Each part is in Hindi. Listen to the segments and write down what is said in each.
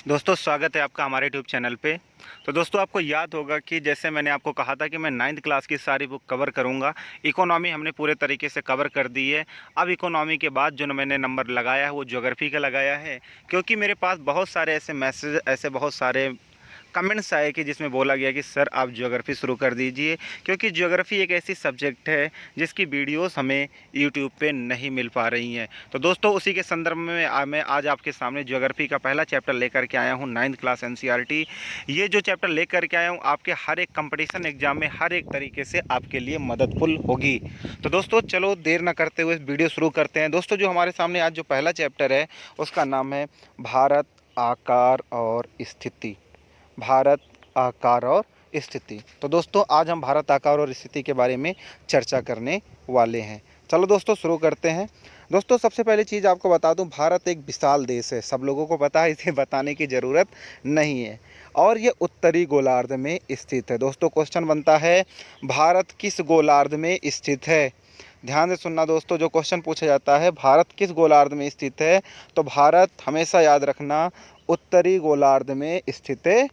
दोस्तों स्वागत है आपका हमारे यूट्यूब चैनल पे। तो दोस्तों आपको याद होगा कि जैसे मैंने आपको कहा था कि मैं 9th क्लास की सारी बुक कवर करूंगा। इकोनॉमी हमने पूरे तरीके से कवर कर दी है। अब इकोनॉमी के बाद जो मैंने नंबर लगाया है वो ज्योग्राफी का लगाया है, क्योंकि मेरे पास बहुत सारे ऐसे मैसेज ऐसे बहुत सारे कमेंट्स आए कि जिसमें बोला गया कि सर आप ज्योग्राफी शुरू कर दीजिए, क्योंकि ज्योग्राफी एक ऐसी सब्जेक्ट है जिसकी वीडियोस हमें यूट्यूब पे नहीं मिल पा रही हैं। तो दोस्तों उसी के संदर्भ में मैं आज आपके सामने ज्योग्राफी का पहला चैप्टर लेकर के आया हूँ, 9th क्लास एनसीईआरटी। ये जो चैप्टर लेकर के आया हूँ आपके हर एक कंपटीशन एग्जाम में हर एक तरीके से आपके लिए मददफुल होगी। तो दोस्तों चलो देर ना करते हुए वीडियो शुरू करते हैं। दोस्तों जो हमारे सामने आज जो पहला चैप्टर है उसका नाम है भारत, आकार और स्थिति। भारत, आकार और स्थिति। तो दोस्तों आज हम भारत, आकार और स्थिति के बारे में चर्चा करने वाले हैं। चलो दोस्तों शुरू करते हैं। दोस्तों सबसे पहली चीज़ आपको बता दूं, भारत एक विशाल देश है, सब लोगों को पता है, इसे बताने की ज़रूरत नहीं है। और ये उत्तरी गोलार्ध में स्थित है। दोस्तों क्वेश्चन बनता है, भारत किस गोलार्ध में स्थित है? ध्यान से सुनना दोस्तों, जो क्वेश्चन पूछा जाता है भारत किस गोलार्ध में स्थित है, तो भारत हमेशा याद रखना उत्तरी गोलार्ध में स्थित है।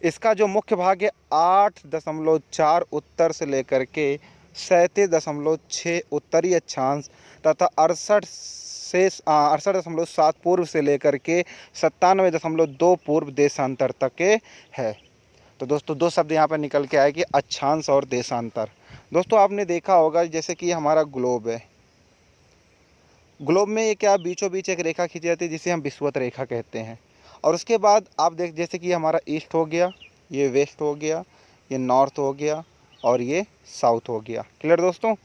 इसका जो मुख्य भाग है 8.4 उत्तर से लेकर के 37.6 उत्तरी अक्षांश तथा 68.7 पूर्व से लेकर के 97.2 पूर्व देशांतर तक के है। तो दोस्तों दो शब्द यहाँ पर निकल के आए कि अक्षांश और देशांतर। दोस्तों आपने देखा होगा जैसे कि हमारा ग्लोब है, ग्लोब में ये क्या बीचों बीच एक रेखा खींची जाती है जिसे हम विषुवत रेखा कहते हैं। और उसके बाद आप देख जैसे कि हमारा ईस्ट हो गया, ये वेस्ट हो गया, ये नॉर्थ हो गया और ये साउथ हो गया। क्लियर दोस्तों?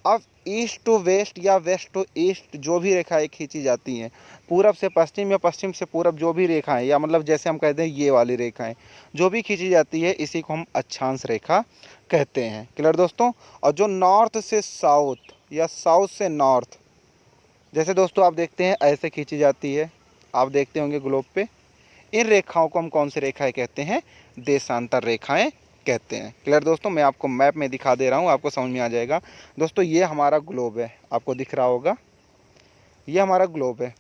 अब ईस्ट टू वेस्ट या वेस्ट टू ईस्ट जो भी रेखाएं खींची जाती हैं, पूरब से पश्चिम या पश्चिम से पूरब जो भी रेखाएं, या मतलब जैसे हम कहते हैं ये वाली रेखाएं जो भी खींची जाती है इसी को हम अक्षांश रेखा कहते हैं। क्लियर दोस्तों? और जो नॉर्थ से साउथ या साउथ से नॉर्थ, जैसे दोस्तों आप देखते हैं ऐसे खींची जाती है, आप देखते होंगे ग्लोब पे, इन रेखाओं को हम कौन सी रेखाएं कहते हैं? देशांतर रेखाएं कहते हैं। क्लियर दोस्तों? मैं आपको मैप में दिखा दे रहा हूं, आपको समझ में आ जाएगा। दोस्तों ये हमारा ग्लोब है, आपको दिख रहा होगा, ये हमारा ग्लोब है।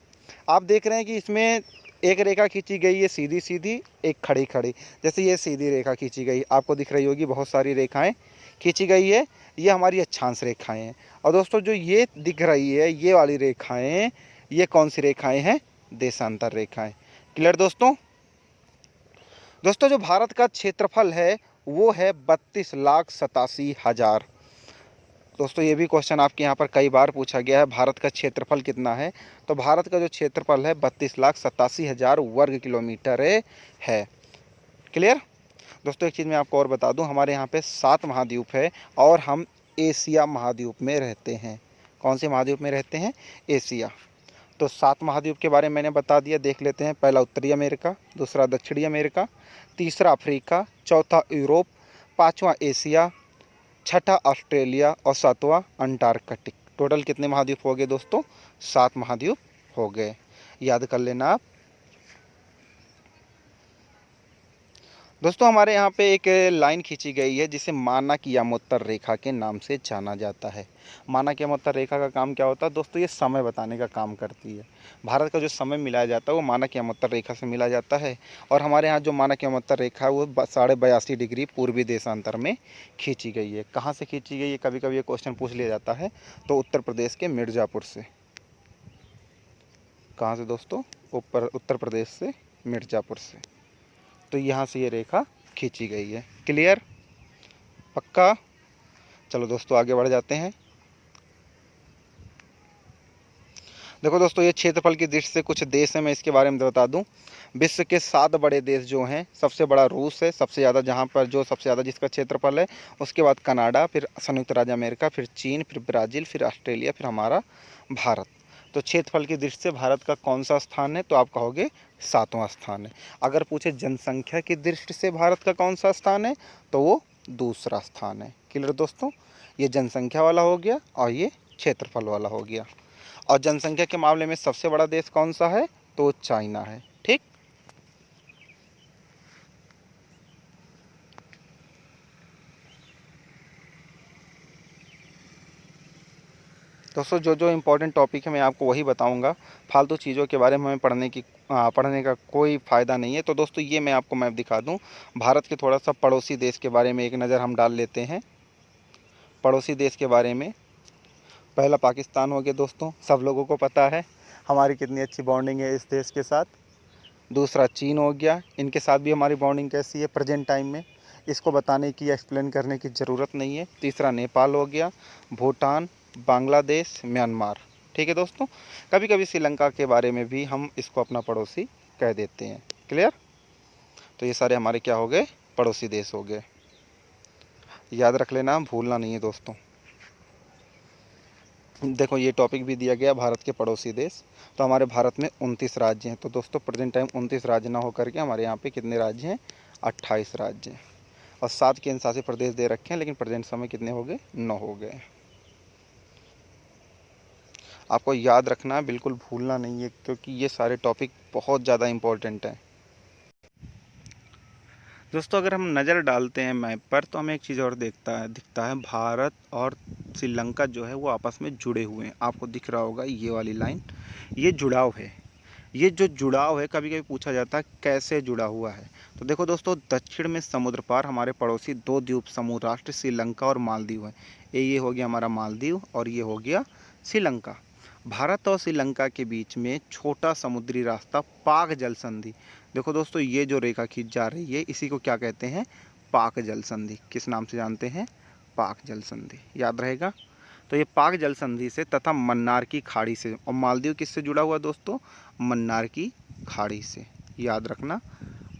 आप देख रहे हैं कि इसमें एक रेखा खींची गई है सीधी सीधी, एक खड़ी खड़ी। जैसे ये सीधी रेखा खींची गई, आपको दिख रही होगी, बहुत सारी रेखाएं खींची गई है, ये हमारी अक्षांश रेखाएं हैं। और दोस्तों जो ये दिख रही है ये वाली रेखाएं, ये कौन सी रेखाएं हैं? देशांतर रेखाएं। क्लियर दोस्तों? दोस्तों जो भारत का क्षेत्रफल है वो है 32,87,000। दोस्तों ये भी क्वेश्चन आपके यहाँ पर कई बार पूछा गया है, भारत का क्षेत्रफल कितना है? तो भारत का जो क्षेत्रफल है 32,87,000 वर्ग किलोमीटर है। क्लियर दोस्तों? एक चीज़ मैं आपको और बता दूं, हमारे यहाँ पे 7 महाद्वीप है और हम एशिया महाद्वीप में रहते हैं। कौन से महाद्वीप में रहते हैं? एशिया। तो 7 महाद्वीप के बारे में मैंने बता दिया, देख लेते हैं। पहला उत्तरी अमेरिका, दूसरा दक्षिणी अमेरिका, तीसरा अफ्रीका, चौथा यूरोप, पाँचवा एशिया, छठा ऑस्ट्रेलिया और सातवां अंटार्कटिक। टोटल कितने महाद्वीप हो गए दोस्तों? 7 महाद्वीप हो गए। याद कर लेना आप। दोस्तों हमारे यहाँ पे एक लाइन खींची गई है जिसे मानक यमोत्तर रेखा के नाम से जाना जाता है। मानक यमोत्तर रेखा का काम क्या होता है दोस्तों? ये समय बताने का काम करती है। भारत का जो समय मिलाया जाता है वो मानक यमोत्तर रेखा से मिला जाता है। और हमारे यहाँ जो मानक यमोत्तर रेखा है वो 82.5 डिग्री पूर्वी देशांतर में खींची गई है। कहाँ से खींची गई है? कभी कभी ये क्वेश्चन पूछ लिया जाता है। तो उत्तर प्रदेश के मिर्ज़ापुर से। कहाँ से दोस्तों? उत्तर प्रदेश से मिर्ज़ापुर से। तो यहाँ से ये रेखा खींची गई है। क्लियर? पक्का? चलो दोस्तों आगे बढ़ जाते हैं। देखो दोस्तों ये क्षेत्रफल की दृष्टि से कुछ देश हैं, मैं इसके बारे में बता दूं। विश्व के 7 बड़े देश जो हैं, सबसे बड़ा रूस है, सबसे ज़्यादा जहां पर जो सबसे ज़्यादा जिसका क्षेत्रफल है। उसके बाद कनाडा, फिर संयुक्त राज्य अमेरिका, फिर चीन, फिर ब्राज़ील, फिर ऑस्ट्रेलिया, फिर हमारा भारत। तो क्षेत्रफल की दृष्टि से भारत का कौन सा स्थान है? तो आप कहोगे 7वां स्थान है। अगर पूछे जनसंख्या की दृष्टि से भारत का कौन सा स्थान है, तो वो दूसरा स्थान है। क्लियर दोस्तों? ये जनसंख्या वाला हो गया और ये क्षेत्रफल वाला हो गया। और जनसंख्या के मामले में सबसे बड़ा देश कौन सा है? तो चाइना है। ठीक। दोस्तों जो जो इम्पोर्टेंट टॉपिक है मैं आपको वही बताऊंगा, फालतू चीज़ों के बारे में हमें पढ़ने का कोई फ़ायदा नहीं है। तो दोस्तों ये मैं आपको मैप दिखा दूं, भारत के थोड़ा सा पड़ोसी देश के बारे में एक नज़र हम डाल लेते हैं। पड़ोसी देश के बारे में पहला पाकिस्तान हो गया दोस्तों, सब लोगों को पता है हमारी कितनी अच्छी बॉन्डिंग है इस देश के साथ। दूसरा चीन हो गया, इनके साथ भी हमारी बॉन्डिंग कैसी है प्रेजेंट टाइम में, इसको बताने की या एक्सप्लेन करने की ज़रूरत नहीं है। तीसरा नेपाल हो गया, भूटान, बांग्लादेश, म्यांमार। ठीक है दोस्तों, कभी कभी श्रीलंका के बारे में भी हम इसको अपना पड़ोसी कह देते हैं। क्लियर? तो ये सारे हमारे क्या हो गए, पड़ोसी देश हो गए। याद रख लेना, भूलना नहीं है दोस्तों। देखो ये टॉपिक भी दिया गया भारत के पड़ोसी देश। तो हमारे भारत में 29 राज्य हैं। तो दोस्तों प्रेजेंट टाइम 29 राज्य ना होकर के हमारे यहाँ पे कितने राज्य हैं, 28 राज्य हैं। और 7 केंद्र शासित प्रदेश दे रखे हैं, लेकिन प्रेजेंट समय कितने हो गए, 9 हो गए। आपको याद रखना है, बिल्कुल भूलना नहीं है, क्योंकि ये सारे टॉपिक बहुत ज़्यादा इम्पोर्टेंट हैं। दोस्तों अगर हम नज़र डालते हैं मैप पर तो हमें एक चीज़ और दिखता है, भारत और श्रीलंका जो है वो आपस में जुड़े हुए हैं। आपको दिख रहा होगा ये वाली लाइन, ये जुड़ाव है। ये जो जुड़ाव है कभी कभी पूछा जाता है कैसे जुड़ा हुआ है। तो देखो दोस्तों, दक्षिण में समुद्र पार हमारे पड़ोसी 2 द्वीप समूह राष्ट्र श्रीलंका और मालदीव है। ये हो गया हमारा मालदीव और ये हो गया श्रीलंका। भारत और श्रीलंका के बीच में छोटा समुद्री रास्ता पाक जल संधि। देखो दोस्तों, ये जो रेखा खींच जा रही है इसी को क्या कहते हैं, पाक जल संधि। किस नाम से जानते हैं, पाक जल संधि। याद रहेगा। तो ये पाक जल संधि से तथा मन्नार की खाड़ी से, और मालदीव किससे जुड़ा हुआ है दोस्तों, मन्नार की खाड़ी से। याद रखना,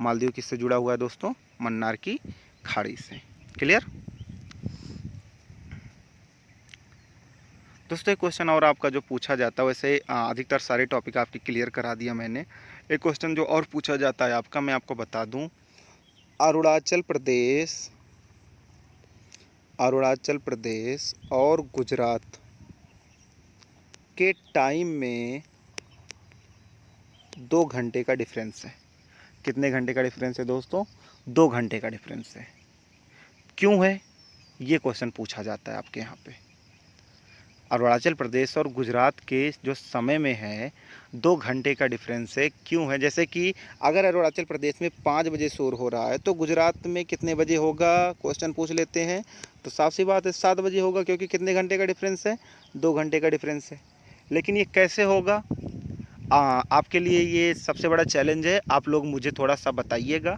मालदीव किससे जुड़ा हुआ है दोस्तों, मन्नार की खाड़ी से। क्लियर? दोस्तों एक क्वेश्चन और आपका जो पूछा जाता है, वैसे अधिकतर सारे टॉपिक आपकी क्लियर करा दिया मैंने। एक क्वेश्चन जो और पूछा जाता है आपका, मैं आपको बता दूं, अरुणाचल प्रदेश और गुजरात के टाइम में 2 घंटे का डिफरेंस है। कितने घंटे का डिफरेंस है दोस्तों, 2 घंटे का डिफरेंस है। क्यों है, ये क्वेश्चन पूछा जाता है आपके यहाँ पे। अरुणाचल प्रदेश और गुजरात के जो समय में है 2 घंटे का डिफरेंस है, क्यों है? जैसे कि अगर अरुणाचल प्रदेश में 5 बजे शोर हो रहा है तो गुजरात में कितने बजे होगा, क्वेश्चन पूछ लेते हैं। तो साफ सी बात है 7 बजे होगा, क्योंकि कितने घंटे का डिफरेंस है, 2 घंटे का डिफरेंस है। लेकिन ये कैसे होगा, आपके लिए ये सबसे बड़ा चैलेंज है। आप लोग मुझे थोड़ा सा बताइएगा,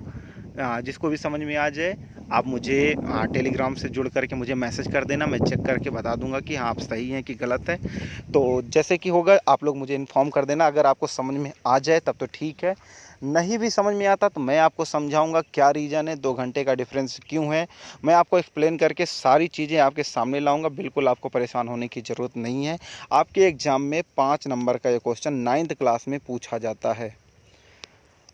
जिसको भी समझ में आ जाए आप मुझे टेलीग्राम से जुड़ करके मुझे मैसेज कर देना, मैं चेक करके बता दूंगा कि हाँ आप सही हैं कि गलत है। तो जैसे कि होगा आप लोग मुझे इन्फॉर्म कर देना। अगर आपको समझ में आ जाए तब तो ठीक है, नहीं भी समझ में आता तो मैं आपको समझाऊंगा क्या रीज़न है, 2 घंटे का डिफरेंस क्यों है। मैं आपको एक्सप्लेन करके सारी चीज़ें आपके सामने लाऊंगा। बिल्कुल आपको परेशान होने की ज़रूरत नहीं है। आपके एग्ज़ाम में 5 नंबर का ये क्वेश्चन 9th क्लास में पूछा जाता है।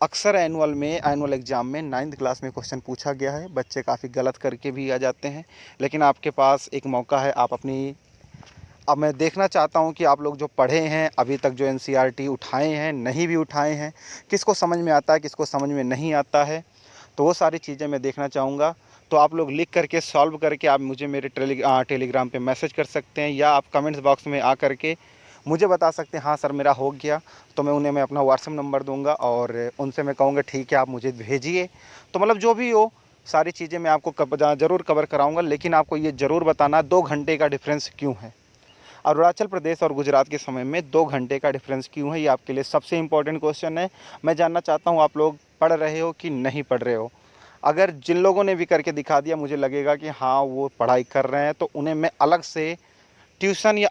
अक्सर एनुअल एग्ज़ाम में 9th क्लास में क्वेश्चन पूछा गया है। बच्चे काफ़ी गलत करके भी आ जाते हैं, लेकिन आपके पास एक मौका है। अब मैं देखना चाहता हूं कि आप लोग जो पढ़े हैं अभी तक, जो एनसीईआरटी उठाए हैं, नहीं भी उठाए हैं, किसको समझ में आता है, किसको समझ में नहीं आता है, तो वो सारी चीज़ें मैं देखना चाहूँगा। तो आप लोग लिख करके सॉल्व करके आप मुझे मेरे टेलीग्राम पे मैसेज कर सकते हैं, या आप कमेंट्स बॉक्स में आ करके मुझे बता सकते हैं हाँ सर मेरा हो गया। तो मैं अपना व्हाट्सएप नंबर दूंगा और उनसे मैं कहूँगा ठीक है आप मुझे भेजिए। तो मतलब जो भी हो सारी चीज़ें मैं आपको ज़रूर कवर कराऊंगा। लेकिन आपको ये ज़रूर बताना 2 घंटे का डिफरेंस क्यों है, अरुणाचल प्रदेश और गुजरात के समय में 2 घंटे का डिफरेंस क्यों है, ये आपके लिए सबसे इम्पोर्टेंट क्वेश्चन है। मैं जानना चाहता हूँ आप लोग पढ़ रहे हो कि नहीं पढ़ रहे हो। अगर जिन लोगों ने भी करके दिखा दिया, मुझे लगेगा कि हाँ वो पढ़ाई कर रहे हैं, तो उन्हें मैं अलग से ट्यूशन या